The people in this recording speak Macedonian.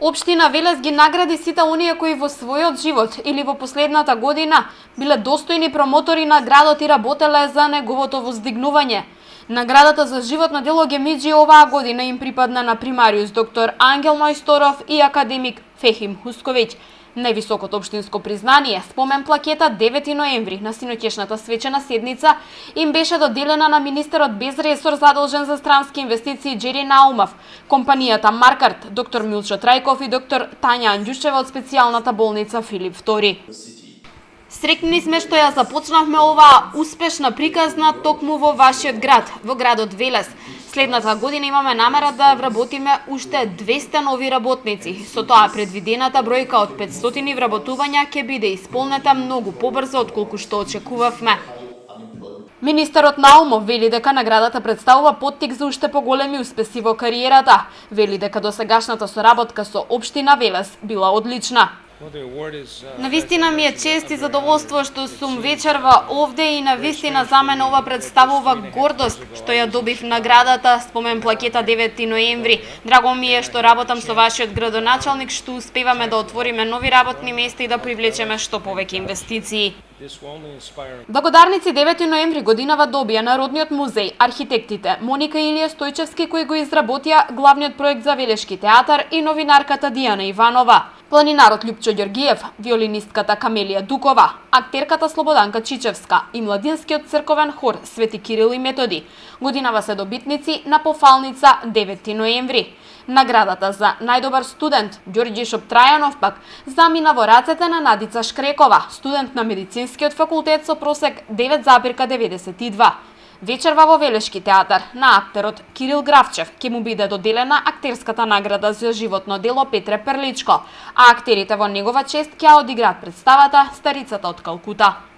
Општина Велес ги награди сите оние кои во својот живот или во последната година биле достојни промотори на градот и работеле за неговото воздигнување. Наградата за животно дело Гемиџи оваа година им припадна на примариус доктор Ангел Мајсторов и академик Фехим Хусковиќ. Највисокото општинско признание, спомен плакета 9 ноември на синоќешната свечена седница, им беше доделена на министерот без ресор задолжен за странски инвестиции Џери Наумов, компанијата Маркарт, доктор Милчо Трајков и доктор Тања Анѓушева од специјалната болница Филип II. Среќни сме што ја започнавме оваа успешна приказна токму во вашиот град, во градот Велес. Следната година имаме намера да вработиме уште 200 нови работници. Со тоа предвидената бројка од 500 вработувања ќе биде исполнета многу побрзо отколку што очекувавме. Министерот Наумов вели дека наградата представува поттик за уште поголеми успеси во кариерата. Вели дека досегашната соработка со општина Велес била одлична. Навистина ми е чест и задоволство што сум вечерва овде и навистина за мене ова представува гордост што ја добив наградата спомен плакета 9 ноември. Драго ми е што работам со вашиот градоначалник, што успеваме да отвориме нови работни места и да привлечеме што повеќе инвестиции. Благодарници 9 ноември годинава добија Народниот музеј, архитектите Моника и Илија Стојчевски кои го изработија главниот проект за Велешки театар и новинарката Дијана Иванова, планинарот Љупчо Ѓоргиев, виолинистката Камелија Дукова, актерката Слободанка Чичевска и младинскиот црковен хор Свети Кирил и Методи. Годинава се добитници на пофалница 9 ноември. Наградата за најдобар студент Ѓорѓи Шоптрајанов пак замина во рацете на Надица Шкрекова, студент на медицинскиот факултет со просек 9,92. Вечерва во Велешки театар на актерот Кирил Гравчев ќе му биде доделена актерската награда за животно дело Петре Перличко, а актерите во негова чест ќе одиграат представата Старицата од Калкута.